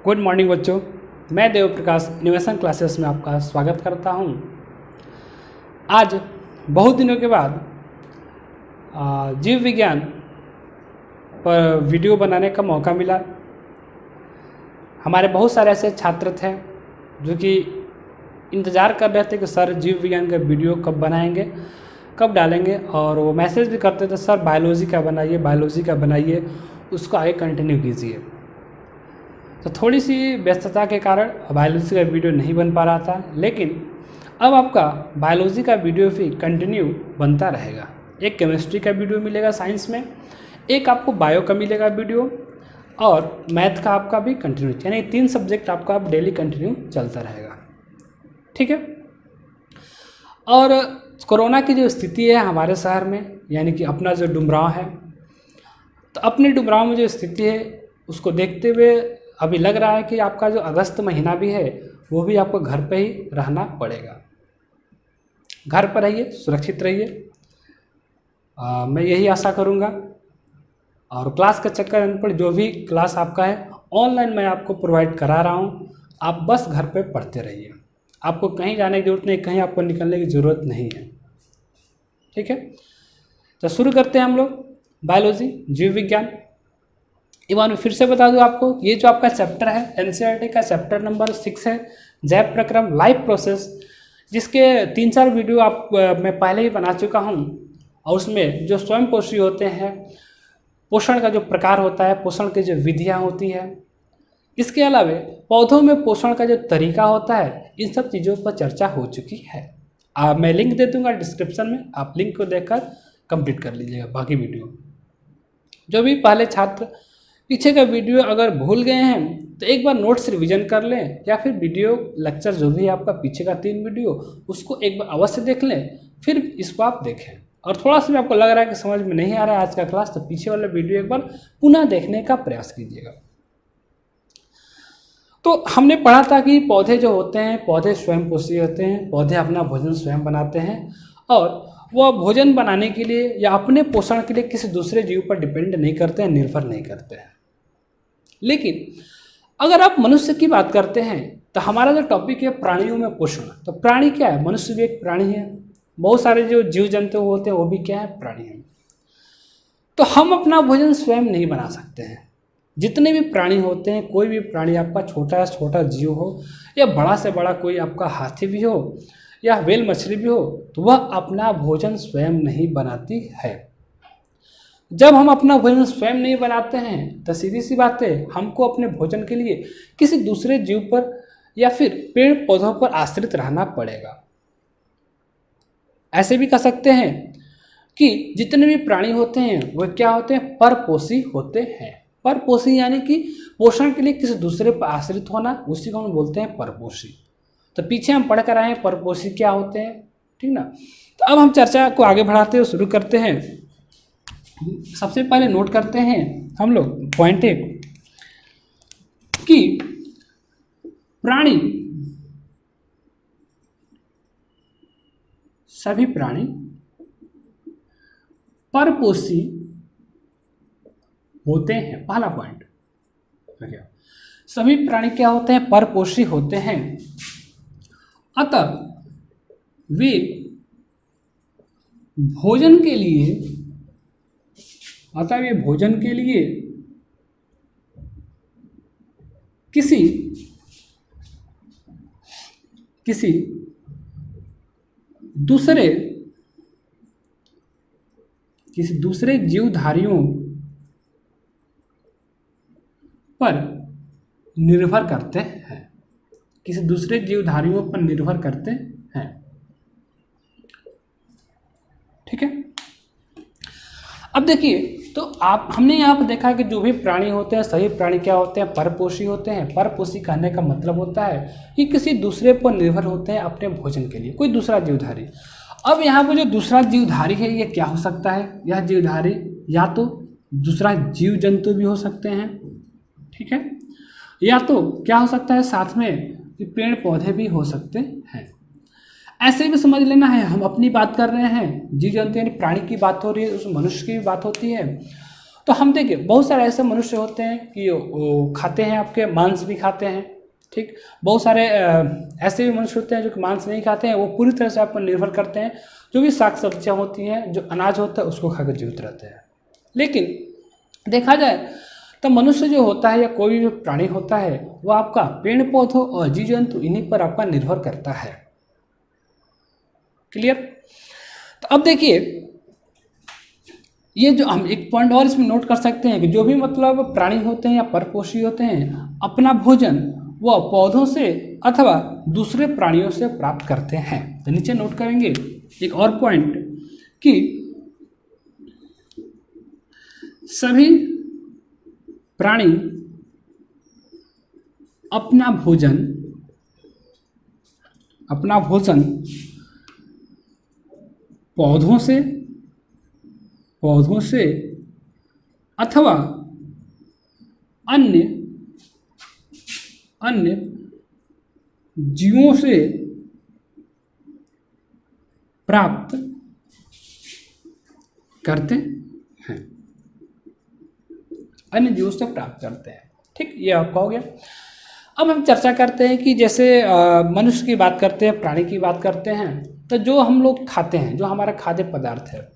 Good morning बच्चों, मैं Dev Prakash innovation classes में आपका स्वागत करता हूं। आज बहुत दिनों के बाद जीव विज्ञान पर वीडियो बनाने का मौका मिला। हमारे बहुत सारे ऐसे छात्र थे जो कि इंतज़ार कर रहे थे कि सर जीव विज्ञान का वीडियो कब बनाएंगे, कब डालेंगे, और वो मैसेज भी करते थे सर बायोलॉजी का बनाइए, उसको आगे कंटिन्यू कीजिए। तो थोड़ी सी व्यस्तता के कारण बायोलॉजी का वीडियो नहीं बन पा रहा था, लेकिन अब आपका बायोलॉजी का वीडियो भी कंटिन्यू बनता रहेगा। एक केमिस्ट्री का वीडियो मिलेगा साइंस में, एक आपको बायो का मिलेगा वीडियो, और मैथ का आपका भी कंटिन्यू, यानी 3 सब्जेक्ट आपका अब डेली कंटिन्यू चलता रहेगा। ठीक है। और कोरोना की जो स्थिति है हमारे शहर में, यानी कि अपना जो डुमरांव है, तो अपने डुमरांव में जो स्थिति है उसको देखते हुए अभी लग रहा है कि आपका जो अगस्त महीना भी है वो भी आपको घर पे ही रहना पड़ेगा। घर पर रहिए, सुरक्षित रहिए, मैं यही आशा करूँगा। और क्लास का चक्कर पर जो भी क्लास आपका है ऑनलाइन मैं आपको प्रोवाइड करा रहा हूँ, आप बस घर पे पढ़ते रहिए। आपको कहीं जाने की ज़रूरत नहीं, कहीं आपको निकलने की ज़रूरत नहीं है। ठीक है, तो शुरू करते हैं हम लोग बायोलॉजी, जीव विज्ञान। एक बार मैं फिर से बता दूं आपको, ये जो आपका चैप्टर है एनसीईआरटी का चैप्टर नंबर 6 है, जैव प्रक्रम लाइफ प्रोसेस, जिसके 3-4 वीडियो मैं पहले ही बना चुका हूं। और उसमें जो स्वयं पोषी होते हैं, पोषण का जो प्रकार होता है, पोषण की जो विधियां होती है, इसके अलावा पौधों में पोषण का जो तरीका होता है, इन सब चीज़ों पर चर्चा हो चुकी है। मैं लिंक दे दूंगा डिस्क्रिप्शन में, आप लिंक को देखकर कंप्लीट कर लीजिएगा बाकी वीडियो। जो भी पहले छात्र पीछे का वीडियो अगर भूल गए हैं तो एक बार नोट्स रिवीजन कर लें, या फिर वीडियो लेक्चर जो भी है आपका पीछे का 3 वीडियो, उसको एक बार अवश्य देख लें, फिर इसको आप देखें। और थोड़ा सा भी आपको लग रहा है कि समझ में नहीं आ रहा है आज का क्लास, तो पीछे वाला वीडियो एक बार पुनः देखने का प्रयास कीजिएगा। तो हमने पढ़ा था कि पौधे जो होते हैं, पौधे स्वयं पोषी होते हैं, पौधे अपना भोजन स्वयं बनाते हैं, और वह भोजन बनाने के लिए या अपने पोषण के लिए किसी दूसरे जीव पर डिपेंड नहीं करते हैं, निर्भर नहीं करते हैं। लेकिन अगर आप मनुष्य की बात करते हैं तो हमारा जो टॉपिक है प्राणियों में पोषण, तो प्राणी क्या है? मनुष्य भी एक प्राणी है, बहुत सारे जो जीव जंतु होते हैं वो भी क्या है? प्राणी हैं। तो हम अपना भोजन स्वयं नहीं बना सकते हैं। जितने भी प्राणी होते हैं, कोई भी प्राणी आपका छोटा से छोटा जीव हो या बड़ा से बड़ा कोई आपका हाथी भी हो या व्हेल मछली भी हो, तो वह अपना भोजन स्वयं नहीं बनाती है। जब हम अपना भोजन स्वयं नहीं बनाते हैं तो सीधी सी बात है, हमको अपने भोजन के लिए किसी दूसरे जीव पर या फिर पेड़ पौधों पर आश्रित रहना पड़ेगा। ऐसे भी कह सकते हैं कि जितने भी प्राणी होते हैं वो क्या होते हैं? परपोषी होते हैं। परपोषी यानी कि पोषण के लिए किसी दूसरे पर आश्रित होना, उसी को हम बोलते हैं परपोषी। तो पीछे हम पढ़ कर आए हैं परपोषी क्या होते हैं, ठीक ना। तो अब हम चर्चा को आगे बढ़ाते हुए शुरू करते हैं। सबसे पहले नोट करते हैं हम लोग पॉइंट 1 कि प्राणी, सभी प्राणी परपोषी होते हैं। पहला पॉइंट, सभी प्राणी क्या होते हैं? परपोषी होते हैं। अतः वे भोजन के लिए किसी दूसरे जीवधारियों पर निर्भर करते हैं। किसी दूसरे जीवधारियों पर निर्भर करते हैं। ठीक है। अब देखिए, तो हमने यहाँ पर देखा कि जो भी प्राणी होते हैं, सभी प्राणी क्या होते हैं? परपोषी होते हैं। परपोषी कहने का मतलब होता है कि किसी दूसरे पर निर्भर होते हैं अपने भोजन के लिए, कोई दूसरा जीवधारी। अब यहाँ पर जो दूसरा जीवधारी है ये क्या हो सकता है? यह जीवधारी या तो दूसरा जीव जंतु भी हो सकते हैं, ठीक है, या तो क्या हो सकता है साथ में पेड़ पौधे भी हो सकते हैं। ऐसे भी समझ लेना है, हम अपनी बात कर रहे हैं, जीव जंतु यानी प्राणी की बात हो रही है, उस मनुष्य की भी बात होती है। तो हम देखिए बहुत सारे ऐसे मनुष्य होते हैं कि वो खाते हैं, आपके मांस भी खाते हैं, ठीक। बहुत सारे ऐसे भी मनुष्य होते हैं जो कि मांस नहीं खाते हैं, वो पूरी तरह से आप पर निर्भर करते हैं, जो भी साग सब्जियाँ होती हैं, जो अनाज होता है उसको खाकर जीवित रहते हैं। लेकिन देखा जाए तो मनुष्य जो होता है या कोई भी प्राणी होता है वो आपका पेड़ पौधों और जीव जंतु इन्हीं पर आपका निर्भर करता है। क्लियर? तो अब देखिए ये जो हम एक पॉइंट और इसमें नोट कर सकते हैं कि जो भी मतलब प्राणी होते हैं या परपोषी होते हैं अपना भोजन वो पौधों से अथवा दूसरे प्राणियों से प्राप्त करते हैं। तो नीचे नोट करेंगे एक और पॉइंट कि सभी प्राणी अपना भोजन पौधों से अथवा अन्य जीवों से प्राप्त करते हैं। अन्य जीवों से प्राप्त करते हैं, ठीक। ये आपका हो गया। अब हम चर्चा करते हैं कि जैसे मनुष्य की बात करते हैं, प्राणी की बात करते हैं, तो जो हम लोग खाते हैं, जो हमारा खाद्य पदार्थ है,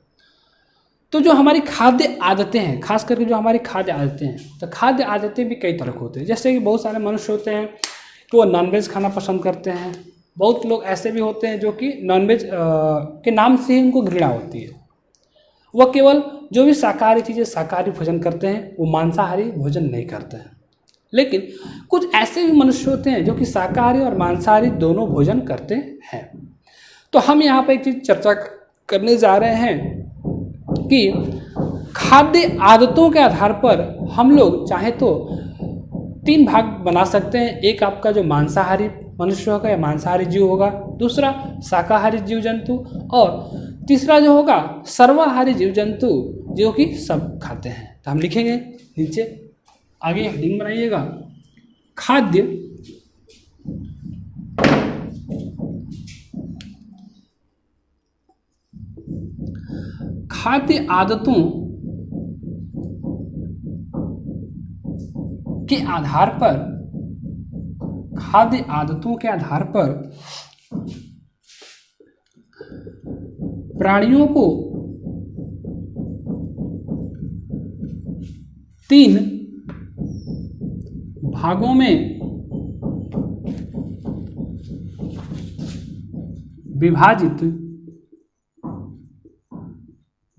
तो जो हमारी खाद्य आदतें हैं, खास करके जो हमारी खाद्य आदतें हैं, तो खाद्य आदतें भी कई तरह के होते हैं। जैसे कि बहुत सारे मनुष्य होते हैं कि वो नॉनवेज खाना पसंद करते हैं। बहुत लोग ऐसे भी होते हैं जो कि नॉनवेज के नाम से ही उनको घृणा होती है। वह केवल जो भी शाकाहारी चीज़ें शाकाहारी भोजन करते हैं, वो मांसाहारी भोजन नहीं करते हैं। लेकिन कुछ ऐसे भी मनुष्य होते हैं जो कि शाकाहारी और मांसाहारी दोनों भोजन करते हैं। तो हम यहाँ पर एक चीज़ चर्चा करने जा रहे हैं कि खाद्य आदतों के आधार पर हम लोग चाहे तो 3 भाग बना सकते हैं। एक आपका जो मांसाहारी मनुष्य होगा या मांसाहारी जीव होगा, दूसरा शाकाहारी जीव जंतु, और तीसरा जो होगा सर्वाहारी जीव जंतु जो कि सब खाते हैं। तो हम लिखेंगे नीचे आगे हेडिंग बनाइएगा, खाद्य आदतों के आधार पर प्राणियों को 3 भागों में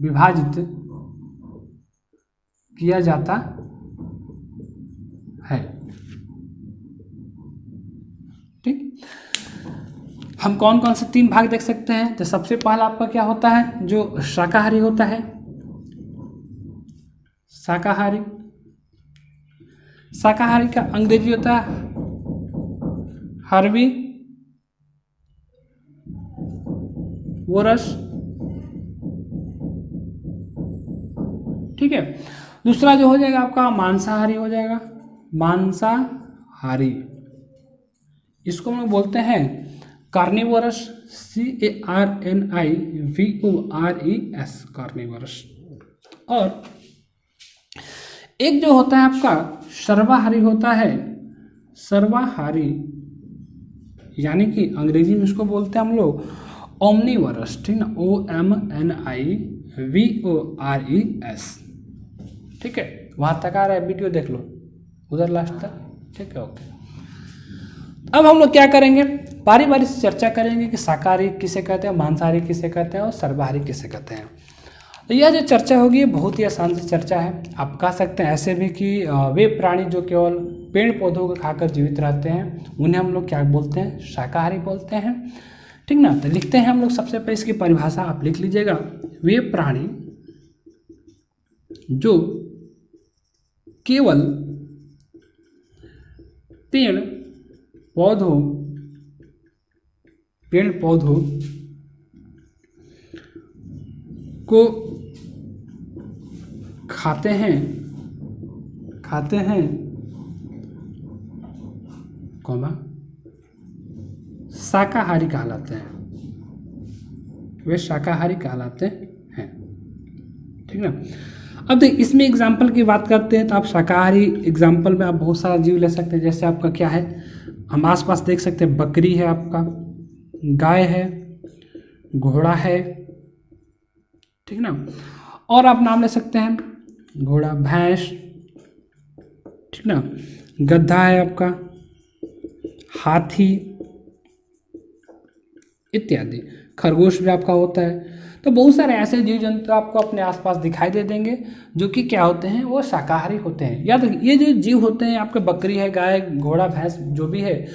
विभाजित किया जाता है, ठीक। हम कौन कौन से 3 भाग देख सकते हैं? तो सबसे पहला आपका क्या होता है, जो शाकाहारी होता है, शाकाहारी का अंग्रेजी होता है हर्बीवोरस, ठीक है। दूसरा जो हो जाएगा आपका मांसाहारी हो जाएगा, मांसाहारी, इसको हम बोलते हैं कार्निवोरस, CARNIVORES, कार्निवोरस। और एक जो होता है आपका सर्वाहारी होता है, सर्वाहारी, यानी कि अंग्रेजी में इसको बोलते हैं हम लोग ओमनीवोरस, ठीक ना, OMNIVORES, ठीक है। वहाँ तक आ रहा है, वीडियो देख लो उधर लास्ट तक, ठीक है, ओके। अब हम लोग क्या करेंगे, बारी बारी से चर्चा करेंगे कि शाकाहारी किसे कहते हैं, मांसाहारी किसे कहते हैं और सर्वाहारी किसे कहते हैं। तो यह जो चर्चा होगी बहुत ही आसान सी चर्चा है। आप कह सकते हैं ऐसे भी कि वे प्राणी जो केवल पेड़ पौधों को खाकर जीवित रहते हैं उन्हें हम लोग क्या बोलते हैं, शाकाहारी बोलते हैं, ठीक ना। तो लिखते हैं हम लोग, सबसे पहले इसकी परिभाषा आप लिख लीजिएगा, वे प्राणी जो केवल पेड़ पौधों को खाते हैं कौमा शाकाहारी कहलाते हैं, वे शाकाहारी कहलाते हैं, ठीक ना। अब देख इसमें एग्जाम्पल की बात करते हैं तो आप शाकाहारी एग्जाम्पल में आप बहुत सारा जीव ले सकते हैं। जैसे आपका क्या है, हम आसपास देख सकते हैं, बकरी है आपका, गाय है, घोड़ा है, ठीक ना, और आप नाम ले सकते हैं घोड़ा, भैंस, ठीक ना, गधा है आपका, हाथी इत्यादि, खरगोश भी आपका होता है। तो बहुत सारे ऐसे जीव जंतु आपको अपने आसपास दिखाई दे देंगे जो कि क्या होते हैं, वो शाकाहारी होते हैं। याद रखिए, ये जो जीव होते हैं आपके, बकरी है, गाय, घोड़ा, भैंस जो भी है,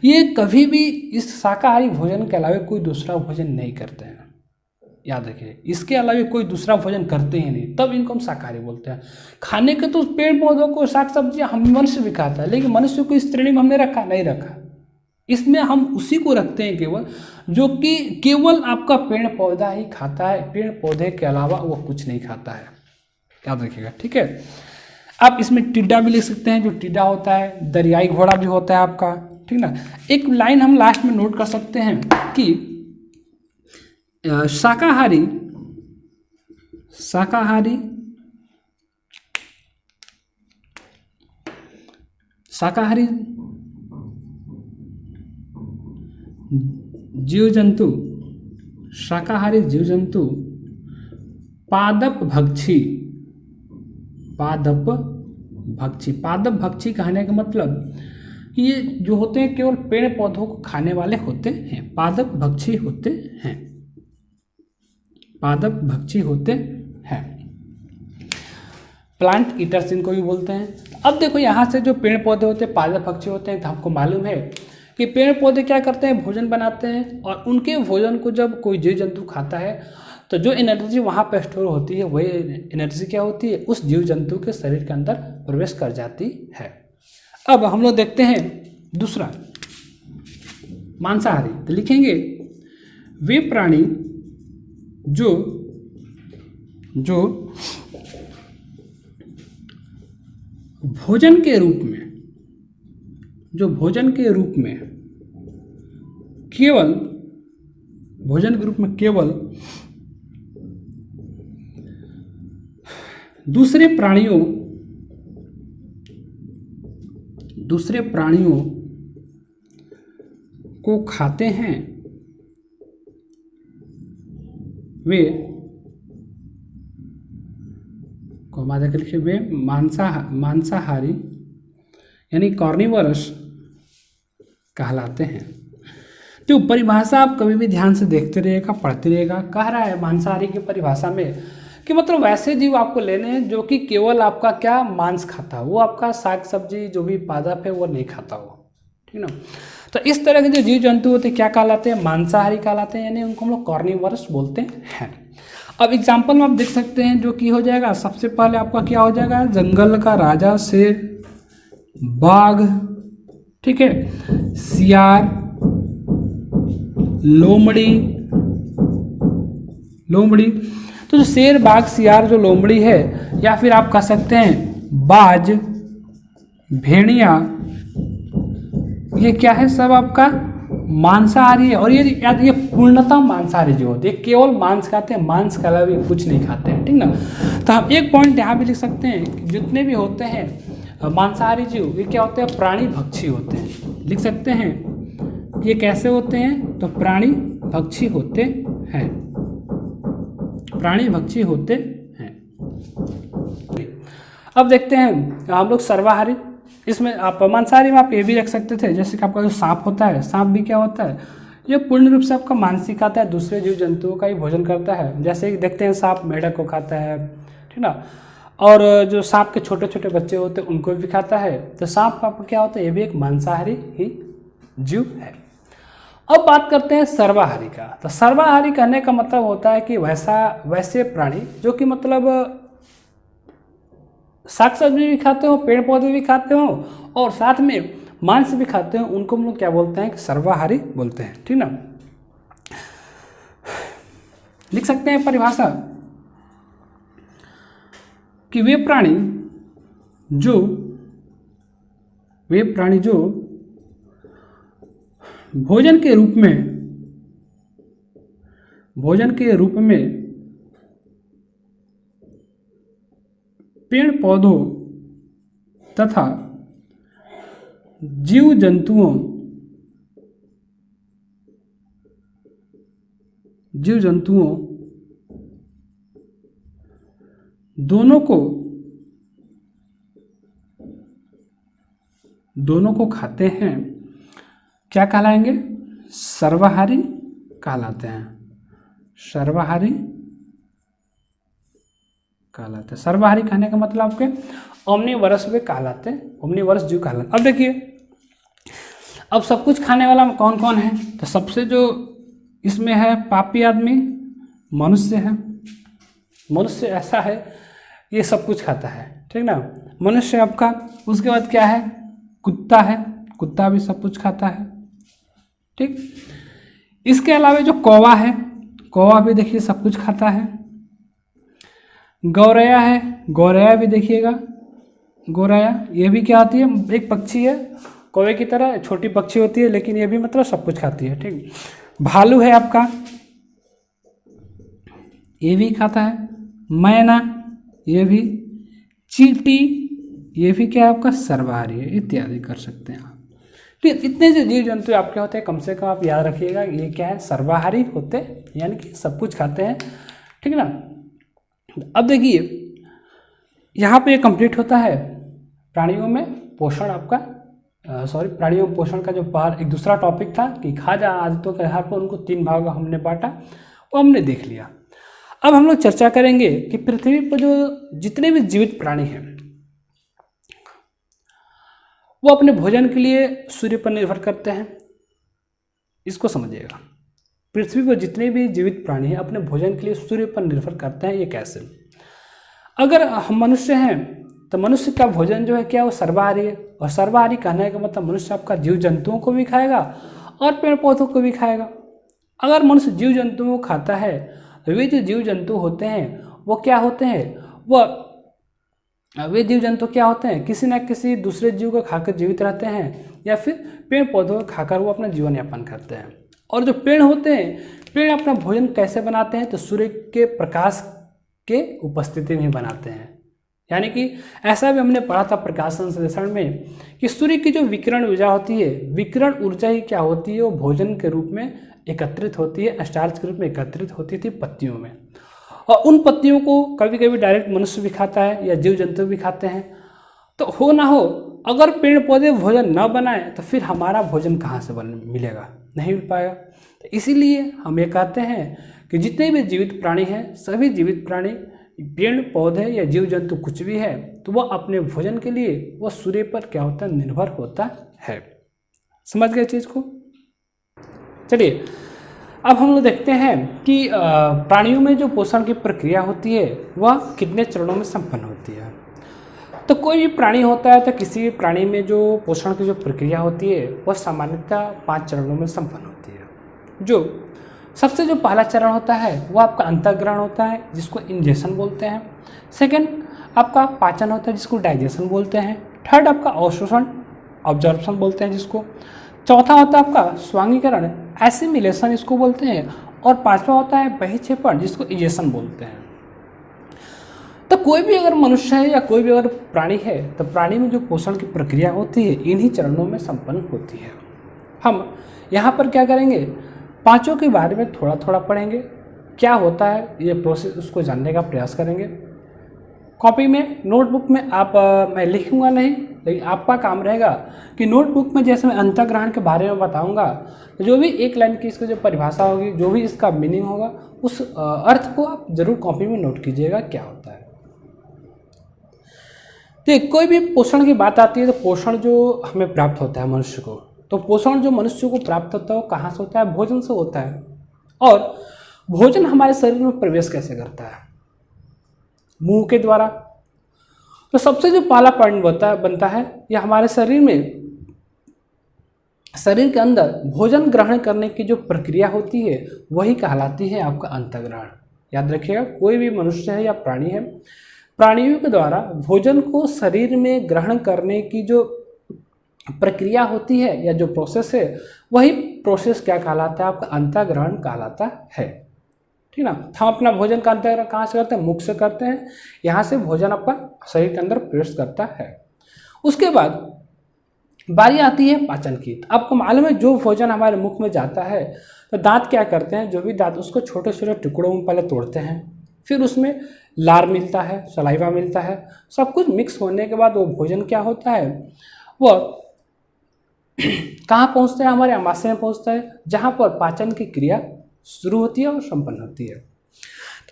ये कभी भी इस शाकाहारी भोजन के अलावा कोई दूसरा भोजन नहीं करते हैं। याद रखिए, इसके अलावा कोई दूसरा भोजन करते ही नहीं, तब इनको हम शाकाहारी बोलते हैं। खाने के तो पेड़ पौधों को, साग सब्जियां हम मनुष्य भी खाता है, लेकिन मनुष्य को इस श्रेणी में हमने रखा नहीं रखा। इसमें हम उसी को रखते हैं केवल जो कि केवल आपका पेड़ पौधा ही खाता है, पेड़ पौधे के अलावा वो कुछ नहीं खाता है। याद रखिएगा, ठीक है। आप इसमें टिड्डा भी लिख सकते हैं, जो टिड्डा होता है, दरियाई घोड़ा भी होता है आपका, ठीक ना। एक लाइन हम लास्ट में नोट कर सकते हैं कि शाकाहारी जीव जंतु, शाकाहारी जीव जंतु पादप भक्षी कहने का मतलब ये जो होते हैं केवल पेड़ पौधों को खाने वाले होते हैं, पादप भक्षी होते हैं। प्लांट ईटर्स इनको भी बोलते हैं। अब देखो यहाँ से जो पेड़ पौधे होते हैं पादप भक्षी होते हैं, तो हमको मालूम है कि पेड़ पौधे क्या करते हैं, भोजन बनाते हैं, और उनके भोजन को जब कोई जीव जंतु खाता है तो जो एनर्जी वहाँ पर स्टोर होती है, वही एनर्जी क्या होती है, उस जीव जंतु के शरीर के अंदर प्रवेश कर जाती है। अब हम लोग देखते हैं दूसरा, मांसाहारी। तो लिखेंगे वे प्राणी जो भोजन के रूप में केवल दूसरे प्राणियों को खाते हैं, वे को हमारे लिखे वे मांसाहारी यानी कार्निवरस कहलाते हैं। तो परिभाषा आप कभी भी ध्यान से देखते रहिएगा, पढ़ते रहिएगा। कह रहा है मांसाहारी की परिभाषा में कि मतलब वैसे जीव आपको लेने हैं जो कि केवल आपका क्या मांस खाता हो, वो आपका साग सब्जी जो भी पादप है वो नहीं खाता हो, ठीक ना। तो इस तरह के जो जीव जंतु होते हैं क्या कहलाते हैं, मांसाहारी कहलाते हैं, यानी उनको हम लोग कार्निवरस बोलते हैं। अब एग्जाम्पल में आप देख सकते हैं जो कि हो जाएगा, सबसे पहले आपका क्या हो जाएगा, जंगल का राजा शेर, बाघ, ठीक है, सियार, लोमड़ी। तो जो शेर, बाघ, सियार, जो लोमड़ी है, या फिर आप कह सकते हैं बाज, भेड़िया, ये क्या है, सब आपका मांसाहारी है। और ये पूर्णतः मांसाहारी जो होते हैं, केवल मांस खाते हैं, मांस के अलावा कुछ नहीं खाते हैं, ठीक ना। तो हम एक पॉइंट यहाँ भी लिख सकते हैं कि जितने भी होते हैं मांसाहारी जीव, ये क्या होते हैं, प्राणी भक्षी होते हैं। लिख सकते हैं ये कैसे होते हैं, तो प्राणी भक्षी होते हैं। अब देखते हैं हम लोग सर्वाहारी। इसमें आप मांसाहारी में आप ये भी रख सकते थे, जैसे कि आपका जो सांप होता है, सांप भी क्या होता है, ये पूर्ण रूप से आपका मांस ही खाता है, दूसरे जीव जंतुओं का ही भोजन करता है। जैसे कि देखते हैं सांप मेढक को खाता है, ठीक ना, और जो सांप के छोटे छोटे बच्चे होते हैं उनको भी खाता है। तो सांप आपका क्या होता है, ये भी एक मांसाहारी ही जीव है। अब बात करते हैं सर्वाहारी का। तो सर्वाहारी कहने का मतलब होता है कि वैसे प्राणी जो कि मतलब साग सब्जी भी खाते हो, पेड़ पौधे भी खाते हो, और साथ में मांस भी खाते हो, उनको हम लोग क्या बोलते हैं कि सर्वाहारी बोलते हैं, ठीक ना। लिख सकते हैं परिभाषा कि वे प्राणी जो भोजन के रूप में पेड़ पौधों तथा जीव जंतुओं दोनों को खाते हैं, क्या कहलाएंगे? सर्वाहारी कहलाते हैं। सर्वाहारी कहने का मतलब आपके ओमनीवरस भी कहलाते हैं, ओमनीवरस जीव कहलाते। अब देखिए, अब सब कुछ खाने वाला कौन कौन है? तो सबसे जो इसमें है पापी आदमी मनुष्य है। मनुष्य ऐसा है, ये सब कुछ खाता है, ठीक ना, मनुष्य आपका। उसके बाद क्या है? कुत्ता है, कुत्ता भी सब कुछ खाता है, ठीक। इसके अलावा जो कौवा है, कौवा भी देखिए सब कुछ खाता है। गौरैया है, गौरैया भी देखिएगा, गौरैया ये भी क्या आती है? एक पक्षी है, कौवे की तरह छोटी पक्षी होती है, लेकिन ये भी मतलब सब कुछ खाती है, ठीक। भालू है आपका, ये भी खाता है। मैना ये भी, चींटी ये भी क्या है आपका? सर्वाहारी है, इत्यादि कर सकते हैं आप। ठीक, इतने जो जीव जंतु आपके होते हैं, कम से कम आप याद रखिएगा, ये क्या है? सर्वाहारी होते, यानी कि सब कुछ खाते हैं, ठीक ना। अब देखिए, यहाँ पे ये कंप्लीट होता है प्राणियों में पोषण आपका, प्राणियों में पोषण का जो एक दूसरा टॉपिक था कि खाद्य आदित्यों के आधार पर उनको 3 भागों हमने बांटा, वो हमने देख लिया। अब हम लोग चर्चा करेंगे कि पृथ्वी पर जो जितने भी जीवित प्राणी हैं वो अपने भोजन के लिए सूर्य पर निर्भर करते हैं। इसको समझिएगा, पृथ्वी पर जितने भी जीवित प्राणी हैं अपने भोजन के लिए सूर्य पर निर्भर करते हैं। ये कैसे? अगर हम मनुष्य हैं तो मनुष्य का भोजन जो है क्या, वो सर्वाहारी है। और सर्वाहारी कहने का मतलब मनुष्य आपका जीव जंतुओं को भी खाएगा और पेड़ पौधों को भी खाएगा। अगर मनुष्य जीव जंतुओं को खाता है तो वे जो जीव जंतु होते हैं वो क्या होते हैं? वे जीव जंतु क्या होते हैं? किसी न किसी दूसरे जीव को खाकर जीवित रहते हैं, या फिर पेड़ पौधों को खाकर वो अपना जीवन यापन करते हैं। और जो पेड़ होते हैं, पेड़ अपना भोजन कैसे बनाते हैं? तो सूर्य के प्रकाश के उपस्थिति में बनाते हैं। यानी कि ऐसा भी हमने पढ़ा था प्रकाश संश्लेषण में कि सूर्य की जो विकिरण ऊर्जा होती है, विकिरण ऊर्जा ही क्या होती है? वो भोजन के रूप में एकत्रित होती है, स्टार्च के रूप में एकत्रित होती थी पत्तियों में। और उन पत्तियों को कभी कभी डायरेक्ट मनुष्य भी खाता है या जीव जंतु भी खाते हैं। तो हो ना हो, अगर पेड़ पौधे भोजन न बनाए तो फिर हमारा भोजन कहाँ से मिलेगा? नहीं मिल पाएगा। तो इसीलिए हम ये कहते हैं कि जितने भी जीवित प्राणी हैं, सभी जीवित प्राणी, पेड़ पौधे या जीव जंतु कुछ भी है, तो वह अपने भोजन के लिए वह सूर्य पर क्या होता है? निर्भर होता है। समझ गए चीज़ को? चलिए, अब हम लोग देखते हैं कि प्राणियों में जो पोषण की प्रक्रिया होती है वह कितने चरणों में संपन्न होती है। तो कोई भी प्राणी होता है तो किसी भी प्राणी में जो पोषण की जो प्रक्रिया होती है वह सामान्यतः 5 चरणों में संपन्न होती है। जो सबसे जो पहला चरण होता है वह आपका अंतःग्रहण होता है, जिसको इंजेशन बोलते हैं। सेकंड आपका पाचन होता है, जिसको डाइजेशन बोलते हैं। थर्ड आपका अवशोषण, ऑब्जॉर्प्शन बोलते हैं जिसको। चौथा होता है आपका स्वांगीकरण, एसिमिलेशन इसको बोलते हैं। और पांचवा होता है बहिक्षेपण, जिसको इजेशन बोलते हैं। तो कोई भी अगर मनुष्य है या कोई भी अगर प्राणी है तो प्राणी में जो पोषण की प्रक्रिया होती है इन्हीं चरणों में संपन्न होती है। हम यहाँ पर क्या करेंगे? पांचों के बारे में थोड़ा थोड़ा पढ़ेंगे, क्या होता है ये प्रोसेस, उसको जानने का प्रयास करेंगे। कॉपी में, नोटबुक में आप मैं लिखूंगा नहीं, लेकिन आपका काम रहेगा कि नोटबुक में जैसे मैं अंतःग्रहण के बारे में बताऊंगा, जो भी एक लाइन की इसकी जो परिभाषा होगी, जो भी इसका मीनिंग होगा, उस अर्थ को आप जरूर कॉपी में नोट कीजिएगा क्या होता है। तो कोई भी पोषण की बात आती है तो पोषण जो हमें प्राप्त होता है मनुष्य को, तो पोषण जो मनुष्य को प्राप्त होता है वो कहाँ से होता है? भोजन से होता है। और भोजन हमारे शरीर में प्रवेश कैसे करता है? मुंह के द्वारा। तो सबसे जो पहला पॉइंट बनता है यह हमारे शरीर में, शरीर के अंदर भोजन ग्रहण करने की जो प्रक्रिया होती है वही कहलाती है आपका अंतःग्रहण। याद रखिएगा, कोई भी मनुष्य है या प्राणी है, प्राणियों के द्वारा भोजन को शरीर में ग्रहण करने की जो प्रक्रिया होती है या जो प्रोसेस है, वही प्रोसेस क्या कहलाता है? आपका अंतःग्रहण कहलाता है। ठीक ना। तो हम अपना भोजन का अंतर कहाँ से करते हैं, मुख से करते हैं, यहाँ से भोजन आपका शरीर के अंदर प्रवेश करता है। उसके बाद बारी आती है पाचन की। तो आपको मालूम है जो भोजन हमारे मुख में जाता है तो दांत क्या करते हैं, जो भी दांत उसको छोटे छोटे टुकड़ों में पहले तोड़ते हैं, फिर उसमें लार मिलता है, सलाइवा मिलता है, सब कुछ मिक्स होने के बाद वो भोजन क्या होता है, वह कहाँ पहुँचता है, हमारे आमाशय में पहुँचता है, जहाँ पर पाचन की क्रिया शुरू होती है और संपन्न होती है।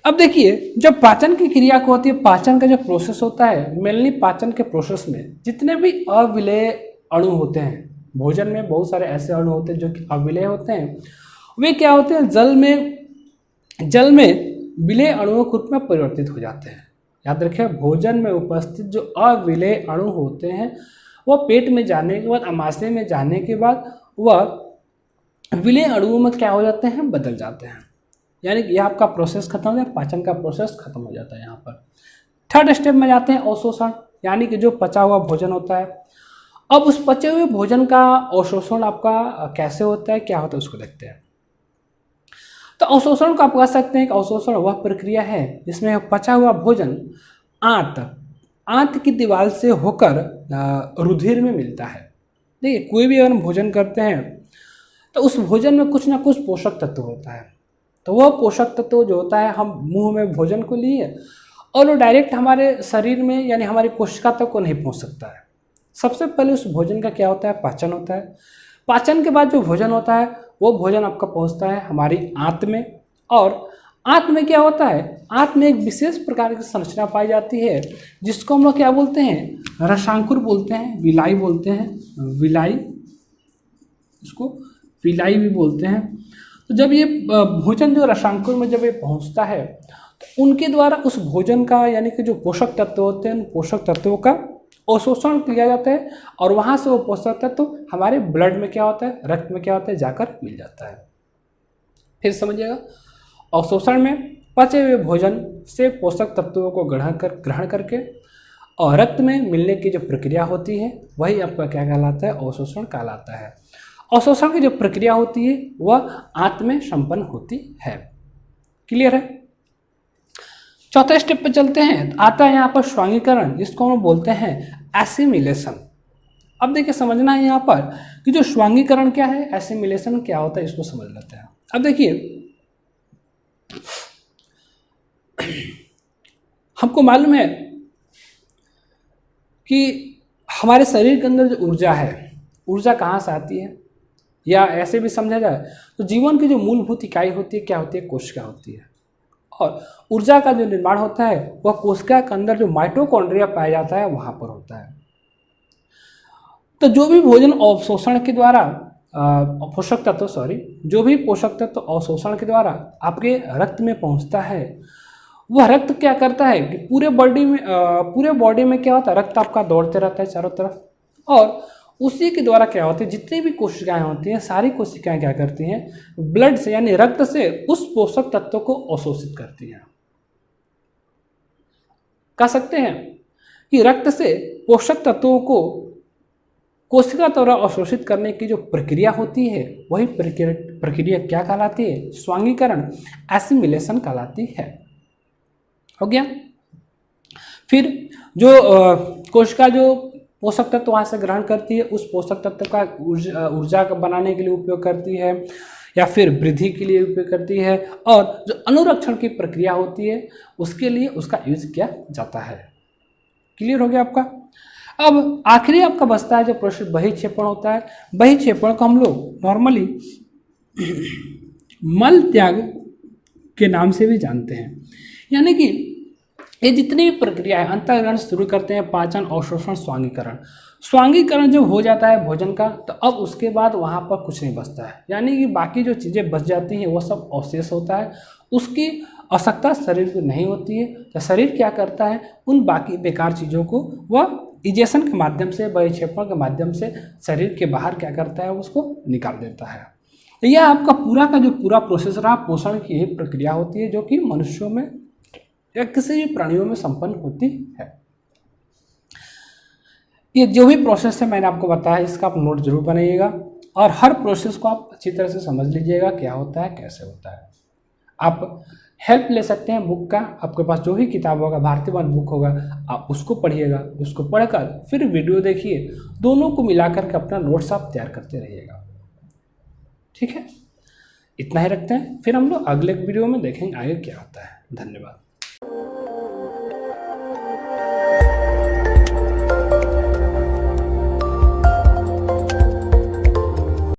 अब देखिए जब पाचन की क्रिया को होती है, पाचन का जो प्रोसेस होता है, मेनली पाचन के प्रोसेस में जितने भी अविलेय अणु होते हैं, भोजन में बहुत सारे ऐसे अणु होते हैं जो कि अविलेय होते हैं, वे क्या होते हैं, जल में विलेय अणुओं के रूप में परिवर्तित हो जाते हैं। याद रखिए भोजन में उपस्थित जो अविलेय अणु होते हैं वह पेट में जाने के बाद, आमाशय में जाने के बाद वह विलेय अणुओं में क्या हो जाते हैं, बदल जाते हैं। यानी कि यह आपका प्रोसेस खत्म हो जाता है, पाचन का प्रोसेस खत्म हो जाता है। यहाँ पर थर्ड स्टेप में जाते हैं अवशोषण, यानी कि जो पचा हुआ भोजन होता है। अब उस पचे हुए भोजन का अवशोषण आपका कैसे होता है, क्या होता है, उसको देखते हैं। तो अवशोषण को आप कह सकते हैं कि अवशोषण वह प्रक्रिया है जिसमें पचा हुआ भोजन आंत की दीवार से होकर रुधिर में मिलता है। देखिए कोई भी अगर हम भोजन करते हैं तो उस भोजन में कुछ ना कुछ पोषक तत्व होता है, तो वह पोषक तत्व जो होता है, हम मुंह में भोजन को लिए और वो डायरेक्ट हमारे शरीर में यानी हमारी कोशिका तक को नहीं पहुंच सकता है। सबसे पहले उस भोजन का क्या होता है, पाचन होता है। पाचन के बाद जो भोजन होता है वो भोजन आपका पहुंचता है हमारी आंत में, और आंत में क्या होता है, आंत में एक विशेष प्रकार की संरचना पाई जाती है जिसको हम लोग क्या बोलते हैं, रसांकुर बोलते हैं, विलाई बोलते हैं, विलाई, इसको विलाई भी बोलते हैं। तो जब ये भोजन जो रसांकुर में जब ये पहुंचता है तो उनके द्वारा उस भोजन का यानी कि जो पोषक तत्व होते हैं, उन पोषक तत्वों का अवशोषण किया जाता है, और वहाँ से वो पोषक तत्व हमारे ब्लड में क्या होता है, रक्त में क्या होता है, जाकर मिल जाता है। फिर समझिएगा, अवशोषण में पचे हुए भोजन से पोषक तत्वों को ग्रहण करके और रक्त में मिलने की जो प्रक्रिया होती है वही आपका क्या कहलाता है, अवशोषण कहलाता है। अवशोषण की जो प्रक्रिया होती है वह आंत में संपन्न होती है। क्लियर है। चौथे स्टेप पे चलते हैं। आता है यहाँ पर स्वांगीकरण, जिसको हम बोलते हैं एसिमिलेशन। अब देखिए समझना है यहाँ पर कि जो स्वांगीकरण क्या है, एसिमिलेशन क्या होता है, इसको समझ लेते हैं। अब देखिए हमको मालूम है कि हमारे शरीर के अंदर जो ऊर्जा है, ऊर्जा कहाँ से आती है, या ऐसे भी समझा जाए तो जीवन की जो मूलभूत इकाई होती है क्या होती है, कोशिका होती है। और ऊर्जा का जो निर्माण होता है वह कोशिका के अंदर जो माइटोकॉन्ड्रिया पाया जाता है वहाँ पर होता है। तो जो भी भोजन अवशोषण के द्वारा पोषक तत्व अवशोषण के द्वारा आपके रक्त में पहुँचता है, वह रक्त क्या करता है कि पूरे बॉडी में क्या होता है, रक्त आपका दौड़ते रहता है चारों तरफ, और उसी के द्वारा क्या होती है, जितनी भी कोशिकाएं होती हैं सारी कोशिकाएं क्या करती हैं, ब्लड से यानी रक्त से उस पोषक तत्व को अवशोषित करती हैं। कह सकते हैं कि रक्त से पोषक तत्वों को कोशिका द्वारा अवशोषित करने की जो प्रक्रिया होती है वही प्रक्रिया क्या कहलाती है, स्वांगीकरण, एसिमिलेशन कहलाती है। हो गया। फिर जो कोशिका जो पोषक तत्व वहाँ से ग्रहण करती है, उस पोषक तत्व का ऊर्जा बनाने के लिए उपयोग करती है या फिर वृद्धि के लिए उपयोग करती है, और जो अनुरक्षण की प्रक्रिया होती है उसके लिए उसका यूज किया जाता है। क्लियर हो गया आपका। अब आखिरी आपका बचता है जो प्रोसेस बहिक्षेपण होता है। बहिक्षेपण को हम लोग नॉर्मली मल त्याग के नाम से भी जानते हैं। यानी कि ये जितनी भी प्रक्रिया है अंतःग्रहण शुरू करते हैं, पाचन, अवशोषण, स्वांगीकरण जब हो जाता है भोजन का, तो अब उसके बाद वहाँ पर कुछ नहीं बचता है, यानी कि बाकी जो चीज़ें बच जाती हैं वो सब अवशेष होता है, उसकी आवश्यकता शरीर को नहीं होती है। तो शरीर क्या करता है, उन बाकी बेकार चीज़ों को वह इजेशन के माध्यम से, बहिक्षेपण के माध्यम से शरीर के बाहर क्या करता है, उसको निकाल देता है। तो यह आपका पूरा का जो पूरा प्रोसेस रहा, पोषण की यही प्रक्रिया होती है जो कि मनुष्यों में या किसी भी प्राणियों में संपन्न होती है। ये जो भी प्रोसेस है मैंने आपको बताया, इसका आप नोट जरूर बनाइएगा और हर प्रोसेस को आप अच्छी तरह से समझ लीजिएगा क्या होता है, कैसे होता है। आप हेल्प ले सकते हैं बुक का। आपके पास जो भी किताब होगा, भारतीय वन बुक होगा, आप उसको पढ़िएगा। उसको पढ़कर फिर वीडियो देखिए, दोनों को मिलाकर के अपना नोट्स आप तैयार करते रहिएगा। ठीक है, इतना ही रखते हैं, फिर हम लोग अगले वीडियो में देखेंगे आगे क्या होता है। धन्यवाद।